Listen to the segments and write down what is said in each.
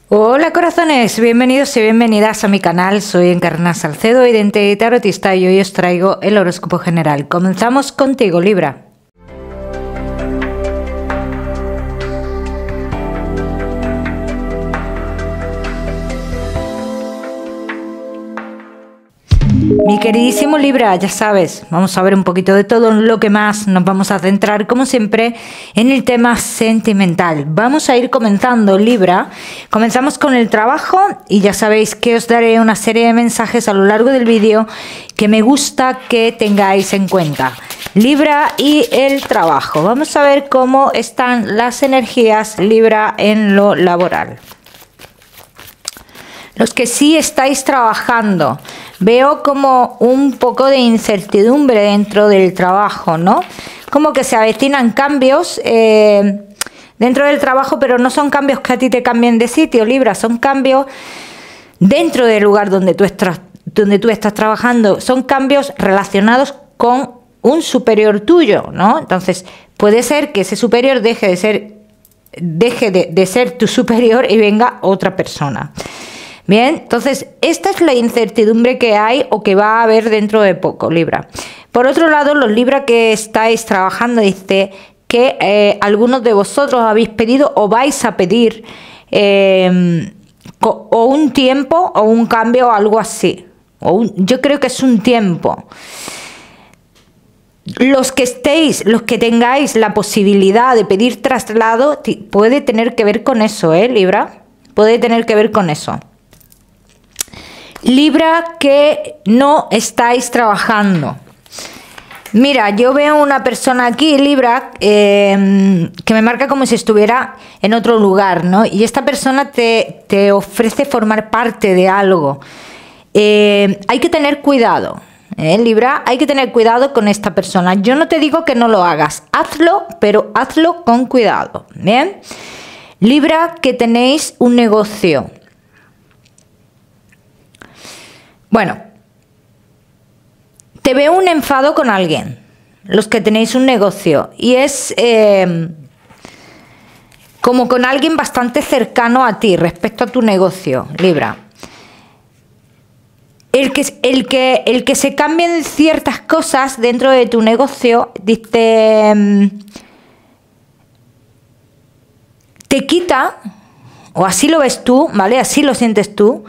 Hola corazones, bienvenidos y bienvenidas a mi canal. Soy Encarna Salcedo, vidente y tarotista, y hoy os traigo el horóscopo general. Comenzamos contigo, Libra. Mi queridísimo Libra, ya sabes, vamos a ver un poquito de todo, lo que más nos vamos a centrar, como siempre, en el tema sentimental. Vamos a ir comenzando, Libra. Comenzamos con el trabajo y ya sabéis que os daré una serie de mensajes a lo largo del vídeo que me gusta que tengáis en cuenta. Libra y el trabajo. Vamos a ver cómo están las energías, Libra, en lo laboral. Los que sí estáis trabajando, veo como un poco de incertidumbre dentro del trabajo, ¿no? Como que se avecinan cambios dentro del trabajo, pero no son cambios que a ti te cambien de sitio, Libra, son cambios dentro del lugar donde tú estás trabajando, son cambios relacionados con un superior tuyo, ¿no? Entonces, puede ser que ese superior deje de ser tu superior y venga otra persona. Bien, entonces esta es la incertidumbre que hay o que va a haber dentro de poco, Libra. Por otro lado, los Libra que estáis trabajando, dice que algunos de vosotros habéis pedido o vais a pedir o un tiempo o un cambio o algo así. Yo creo que es un tiempo. Los que tengáis la posibilidad de pedir traslado, puede tener que ver con eso, Libra. Puede tener que ver con eso. Libra que no estáis trabajando. Mira, yo veo una persona aquí, Libra, que me marca como si estuviera en otro lugar, ¿no? Y esta persona te ofrece formar parte de algo. Hay que tener cuidado, Libra, hay que tener cuidado con esta persona. Yo no te digo que no lo hagas, hazlo, pero hazlo con cuidado, ¿bien? Libra que tenéis un negocio. Bueno, te veo un enfado con alguien, los que tenéis un negocio, y es como con alguien bastante cercano a ti respecto a tu negocio, Libra. El que se cambien ciertas cosas dentro de tu negocio, dice, te quita, o así lo ves tú, ¿vale? Así lo sientes tú,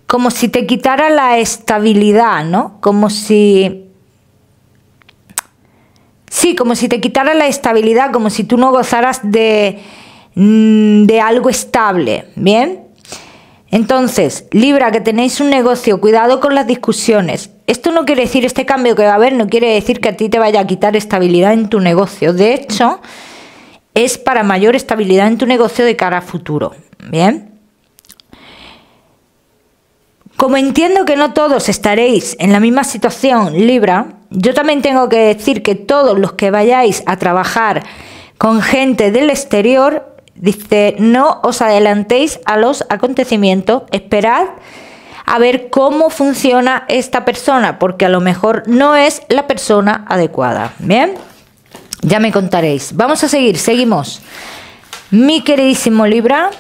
como si te quitara la estabilidad, ¿no? Como si... Sí, como si te quitara la estabilidad, como si tú no gozaras de algo estable, ¿bien? Entonces, Libra, que tenéis un negocio, cuidado con las discusiones. Esto no quiere decir, este cambio que va a haber, no quiere decir que a ti te vaya a quitar estabilidad en tu negocio. De hecho, es para mayor estabilidad en tu negocio de cara a futuro, ¿bien? Como entiendo que no todos estaréis en la misma situación, Libra, yo también tengo que decir que todos los que vayáis a trabajar con gente del exterior, dice, no os adelantéis a los acontecimientos, esperad a ver cómo funciona esta persona, porque a lo mejor no es la persona adecuada, ¿bien? Ya me contaréis. Vamos a seguir, seguimos. Mi queridísimo Libra,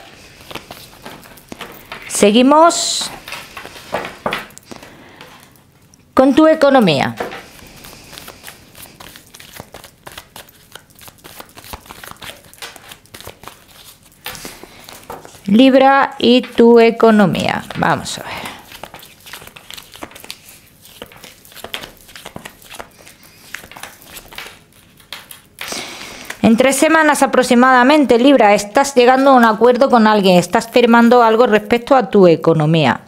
seguimos con tu economía. Libra y tu economía. Vamos a ver. En 3 semanas aproximadamente, Libra, estás llegando a un acuerdo con alguien, estás firmando algo respecto a tu economía.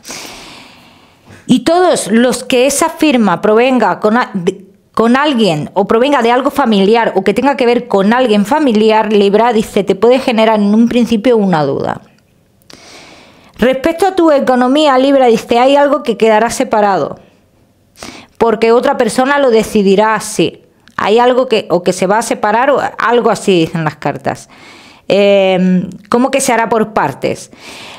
Y todos los que esa firma provenga con alguien o provenga de algo familiar o que tenga que ver con alguien familiar, Libra, dice, te puede generar en un principio una duda. Respecto a tu economía, Libra, dice, hay algo que quedará separado porque otra persona lo decidirá así. Hay algo que se va a separar o algo así, dicen las cartas. ¿Cómo que se hará por partes?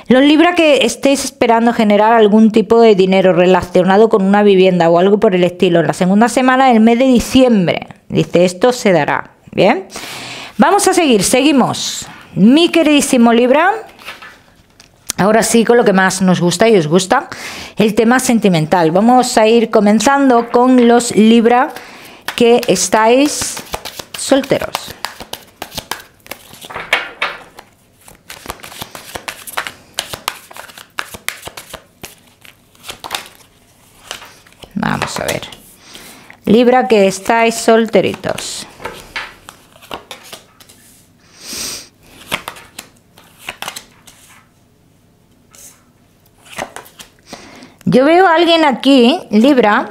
Los Libra que estéis esperando generar algún tipo de dinero relacionado con una vivienda o algo por el estilo en la segunda semana del mes de diciembre, dice, esto se dará. Bien, vamos a seguir, seguimos. Mi queridísimo Libra, Ahora sí, con lo que más nos gusta y os gusta, el tema sentimental. Vamos a ir comenzando con los Libra que estáis solteros. Vamos a ver. Libra que estáis solteritos. Yo veo a alguien aquí, Libra,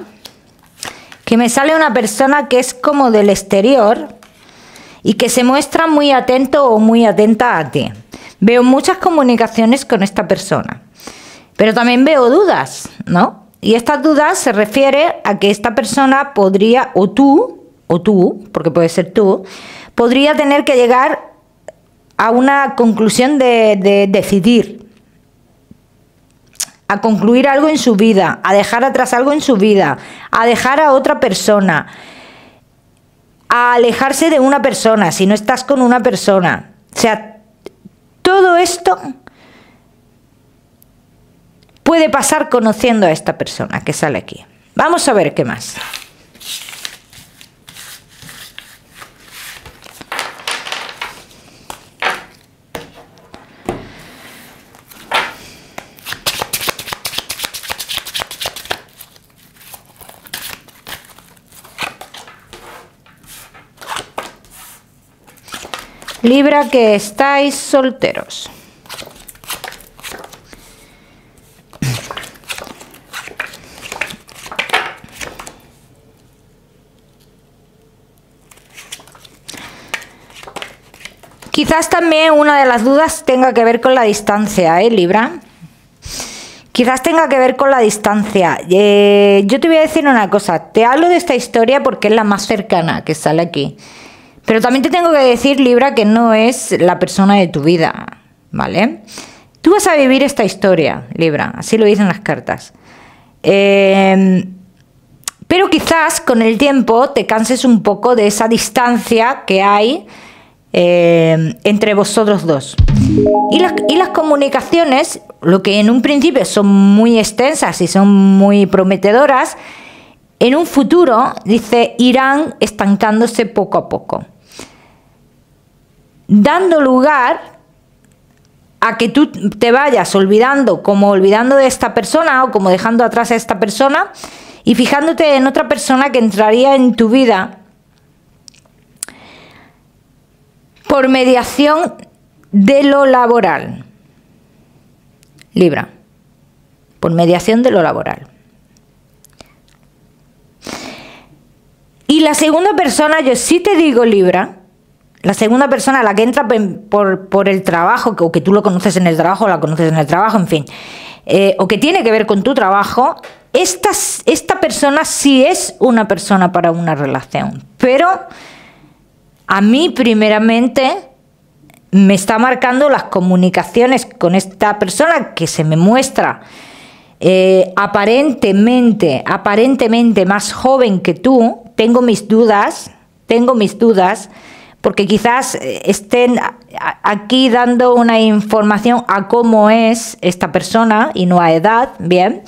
que me sale una persona que es como del exterior y que se muestra muy atento o muy atenta a ti. Veo muchas comunicaciones con esta persona, pero también veo dudas, ¿no? Y estas dudas se refiere a que esta persona podría, o tú, porque puede ser tú, podría tener que llegar a una conclusión de decidir, a concluir algo en su vida, a dejar atrás algo en su vida, a dejar a otra persona, a alejarse de una persona si no estás con una persona. O sea, todo esto puede pasar conociendo a esta persona que sale aquí. Vamos a ver qué más. Libra que estáis solteros. Quizás también una de las dudas tenga que ver con la distancia, Libra. Quizás tenga que ver con la distancia. Yo te voy a decir una cosa. Te hablo de esta historia porque es la más cercana que sale aquí. Pero también te tengo que decir, Libra, que no es la persona de tu vida, ¿vale? Tú vas a vivir esta historia, Libra. Así lo dicen las cartas. Pero quizás con el tiempo te canses un poco de esa distancia que hay entre vosotros dos. Y las comunicaciones, lo que en un principio son muy extensas y son muy prometedoras, en un futuro, dice, irán estancándose poco a poco, dando lugar a que tú te vayas olvidando, como olvidando de esta persona o como dejando atrás a esta persona y fijándote en otra persona que entraría en tu vida por mediación de lo laboral. Libra, por mediación de lo laboral. Y la segunda persona, yo sí te digo, Libra, la segunda persona, la que entra por el trabajo, o que tú lo conoces en el trabajo, o la conoces en el trabajo, en fin, o que tiene que ver con tu trabajo, esta persona sí es una persona para una relación. Pero a mí, primeramente, me está marcando las comunicaciones con esta persona que se me muestra aparentemente más joven que tú. Tengo mis dudas, porque quizás estén aquí dando una información a cómo es esta persona y no a edad, bien,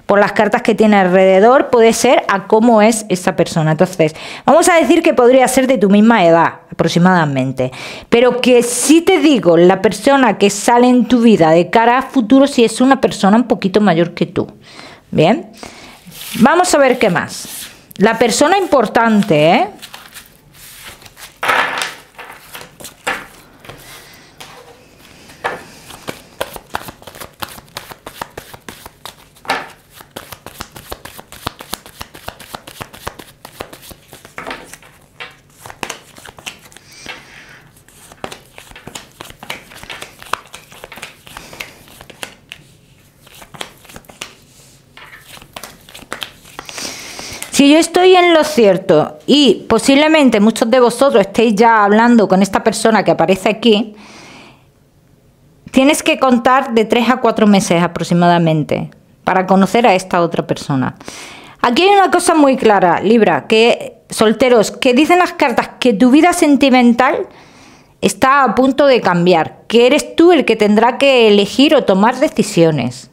por las cartas que tiene alrededor, puede ser a cómo es esta persona. Entonces, vamos a decir que podría ser de tu misma edad, aproximadamente, pero que sí te digo, la persona que sale en tu vida de cara a futuro, sí es una persona un poquito mayor que tú, bien. Vamos a ver qué más. La persona importante, Si yo estoy en lo cierto y posiblemente muchos de vosotros estéis ya hablando con esta persona que aparece aquí, tienes que contar de 3 a 4 meses aproximadamente para conocer a esta otra persona. Aquí hay una cosa muy clara, Libra, que solteros, que dicen las cartas que tu vida sentimental está a punto de cambiar, que eres tú el que tendrá que elegir o tomar decisiones.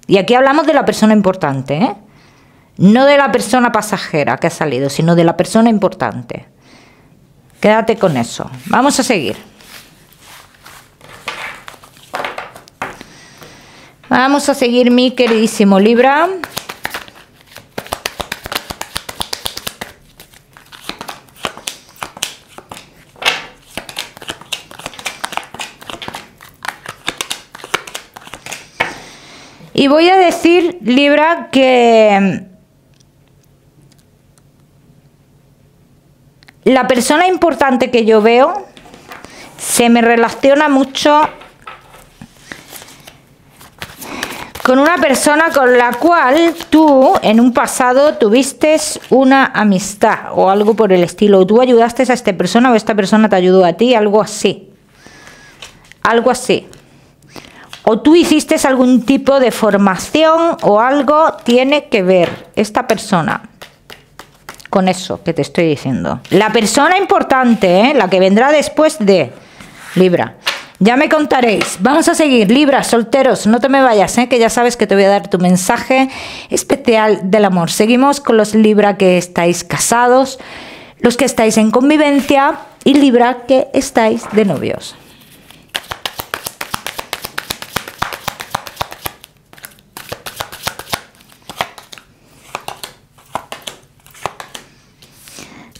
Y aquí hablamos de la persona importante, ¿eh? No de la persona pasajera que ha salido, sino de la persona importante. Quédate con eso. Vamos a seguir. Vamos a seguir, mi queridísimo Libra. Y voy a decir, Libra, que la persona importante que yo veo se me relaciona mucho con una persona con la cual tú en un pasado tuviste una amistad o algo por el estilo. O tú ayudaste a esta persona o esta persona te ayudó a ti, algo así. Algo así. O tú hiciste algún tipo de formación o algo tiene que ver esta persona con eso que te estoy diciendo. La persona importante, la que vendrá después de Libra. Ya me contaréis. Vamos a seguir. Libra, solteros, no te me vayas, que ya sabes que te voy a dar tu mensaje especial del amor. Seguimos con los Libra que estáis casados, los que estáis en convivencia y Libra que estáis de novios.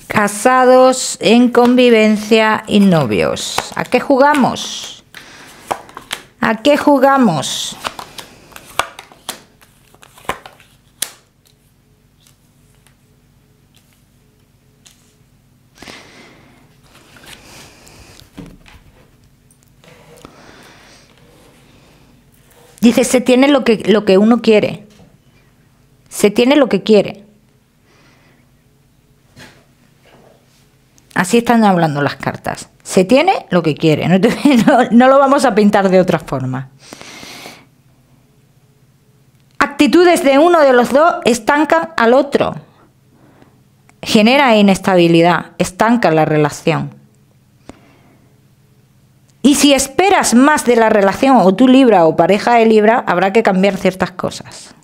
Casados, en convivencia y novios. ¿A qué jugamos? ¿A qué jugamos? Dice, se tiene lo que uno quiere. Se tiene lo que quiere. Así están hablando las cartas. Se tiene lo que quiere. No lo vamos a pintar de otra forma. Actitudes de uno de los dos estancan al otro. Genera inestabilidad. Estanca la relación. Y si esperas más de la relación, o tú Libra o pareja de Libra, habrá que cambiar ciertas cosas.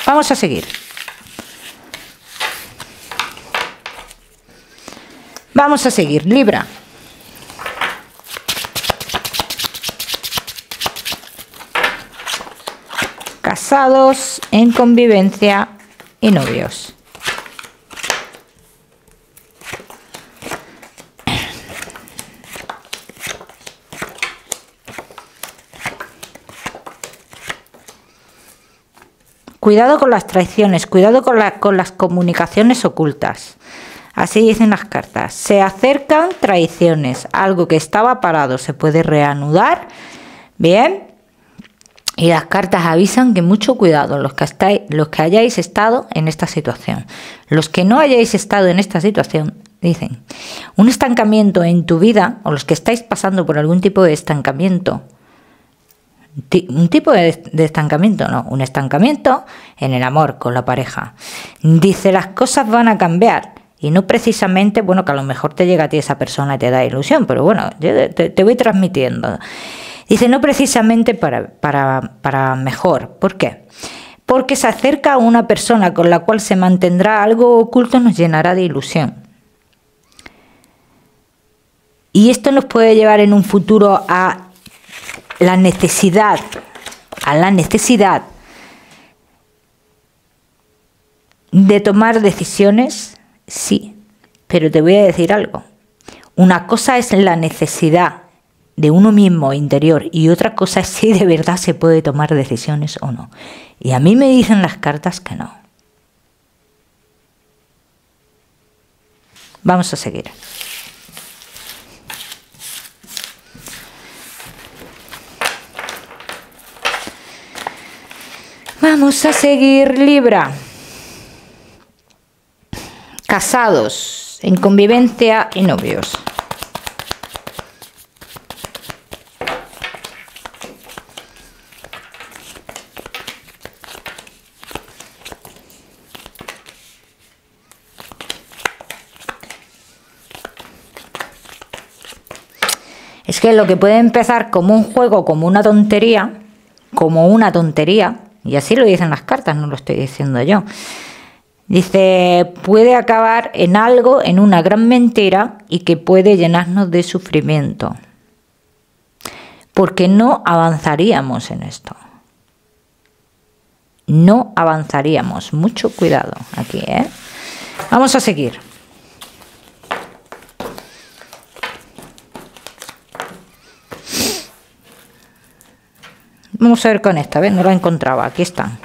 Vamos a seguir. Vamos a seguir, Libra. Casados, en convivencia y novios. Cuidado con las traiciones, cuidado con las comunicaciones ocultas. Así dicen las cartas. Se acercan traiciones. Algo que estaba parado se puede reanudar. Bien. Y las cartas avisan que mucho cuidado los que hayáis estado en esta situación. Los que no hayáis estado en esta situación, dicen, un estancamiento en tu vida, o los que estáis pasando por algún tipo de estancamiento. Un tipo de estancamiento, no, un estancamiento en el amor con la pareja. Dice, las cosas van a cambiar. Y no precisamente, bueno, que a lo mejor te llega a ti esa persona y te da ilusión, pero bueno, yo te voy transmitiendo. Dice, no precisamente para mejor. ¿Por qué? Porque se acerca a una persona con la cual se mantendrá algo oculto, nos llenará de ilusión. Y esto nos puede llevar en un futuro a la necesidad de tomar decisiones. Sí, pero te voy a decir algo. Una cosa es la necesidad de uno mismo interior y otra cosa es si de verdad se puede tomar decisiones o no. Y a mí me dicen las cartas que no. Vamos a seguir. Vamos a seguir, Libra. Casados, en convivencia y novios. Es que lo que puede empezar como un juego, como una tontería, y así lo dicen las cartas, no lo estoy diciendo yo. Dice, puede acabar en algo, en una gran mentira, y que puede llenarnos de sufrimiento. Porque no avanzaríamos en esto. No avanzaríamos. Mucho cuidado aquí, ¿eh? Vamos a seguir. Vamos a ver con esta, ¿ves? No la encontraba. Aquí está.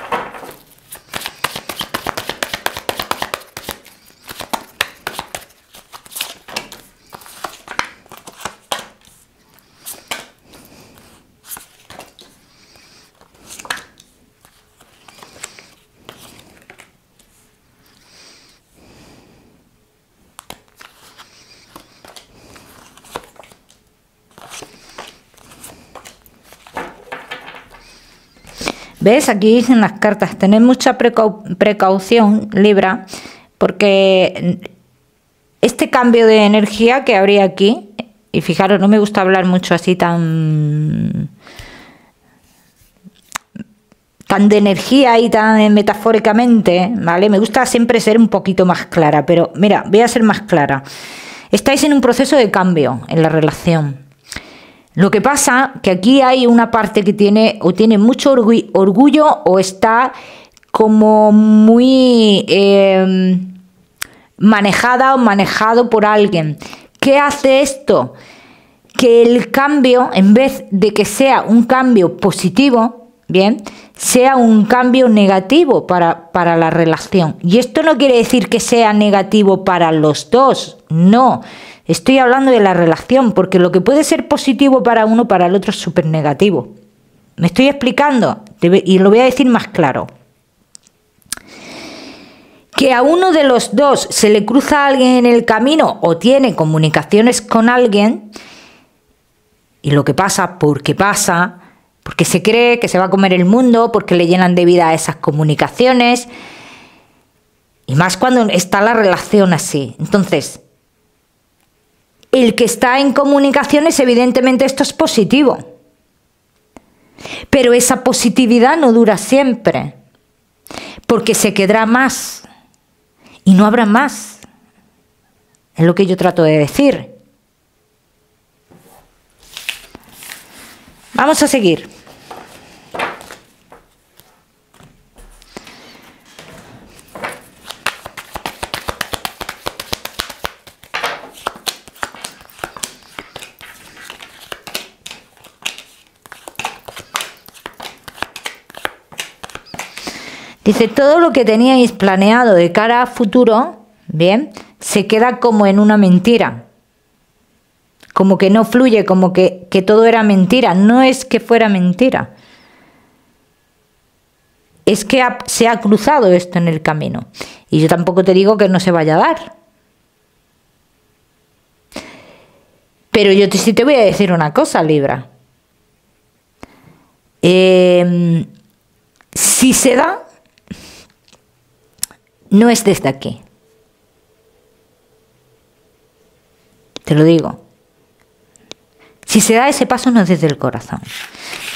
¿Ves? Aquí dicen las cartas, tened mucha precaución, Libra, porque este cambio de energía que habría aquí, y fijaros, no me gusta hablar mucho así tan de energía y tan metafóricamente, ¿vale? Me gusta siempre ser un poquito más clara, pero mira, voy a ser más clara. Estáis en un proceso de cambio en la relación. Lo que pasa que aquí hay una parte que tiene mucho orgullo o está como muy manejada o manejado por alguien. ¿Qué hace esto? Que el cambio, en vez de que sea un cambio positivo, bien, sea un cambio negativo para la relación. Y esto no quiere decir que sea negativo para los dos, no. Estoy hablando de la relación, porque lo que puede ser positivo para uno, para el otro es súper negativo. ¿Me estoy explicando? Y lo voy a decir más claro. Que a uno de los dos se le cruza a alguien en el camino o tiene comunicaciones con alguien, y lo que pasa, porque se cree que se va a comer el mundo, porque le llenan de vida a esas comunicaciones, y más cuando está la relación así. Entonces, el que está en comunicaciones, evidentemente esto es positivo. Pero esa positividad no dura siempre. Porque se quedará más. Y no habrá más. Es lo que yo trato de decir. Vamos a seguir. Dice, todo lo que teníais planeado de cara a futuro, bien, se queda como en una mentira. Como que no fluye, como que todo era mentira. No es que fuera mentira. Es que se ha cruzado esto en el camino. Y yo tampoco te digo que no se vaya a dar. Pero yo sí te voy a decir una cosa, Libra. Si se da, no es desde aquí. Te lo digo. Si se da ese paso, no es desde el corazón.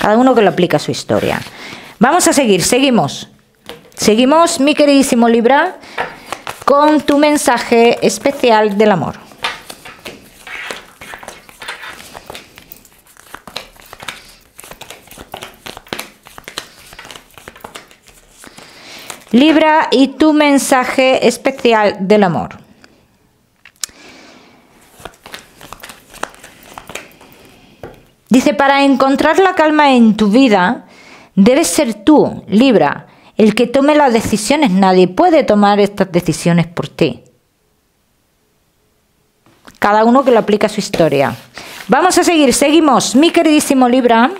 Cada uno que lo aplica a su historia. Vamos a seguir, seguimos. Seguimos, mi queridísimo Libra, con tu mensaje especial del amor. Libra, y tu mensaje especial del amor. Dice, para encontrar la calma en tu vida, debes ser tú, Libra, el que tome las decisiones. Nadie puede tomar estas decisiones por ti. Cada uno que lo aplica a su historia. Vamos a seguir, seguimos, mi queridísimo Libra,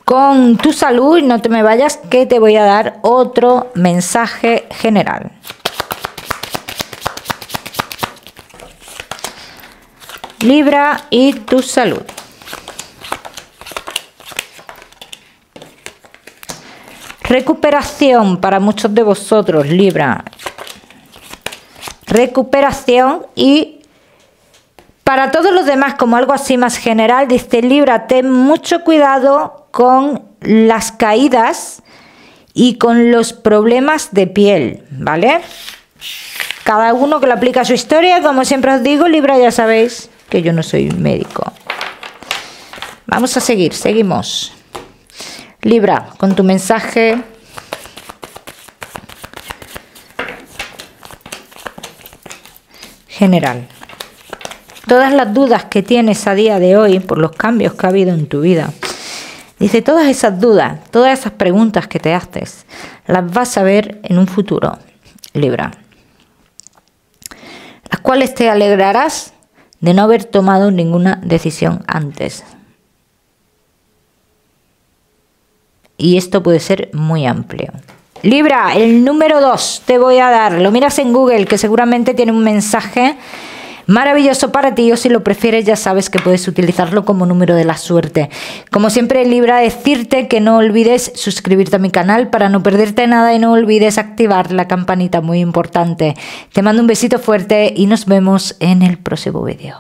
con tu salud, y no te me vayas que te voy a dar otro mensaje general. Libra, y tu salud. Recuperación para muchos de vosotros, Libra. Recuperación y Para todos los demás, como algo así más general, dice Libra, ten mucho cuidado con las caídas y con los problemas de piel, ¿vale? Cada uno que lo aplica a su historia, como siempre os digo, Libra, ya sabéis que yo no soy médico. Vamos a seguir, seguimos. Libra, con tu mensaje general. Todas las dudas que tienes a día de hoy por los cambios que ha habido en tu vida. Dice, todas esas dudas, todas esas preguntas que te haces, las vas a ver en un futuro, Libra. Las cuales te alegrarás de no haber tomado ninguna decisión antes. Y esto puede ser muy amplio. Libra, el número 2 te voy a dar. Lo miras en Google, que seguramente tiene un mensaje maravilloso para ti, o si lo prefieres ya sabes que puedes utilizarlo como número de la suerte. Como siempre, Libra, decirte que no olvides suscribirte a mi canal para no perderte nada y no olvides activar la campanita, muy importante. Te mando un besito fuerte y nos vemos en el próximo vídeo.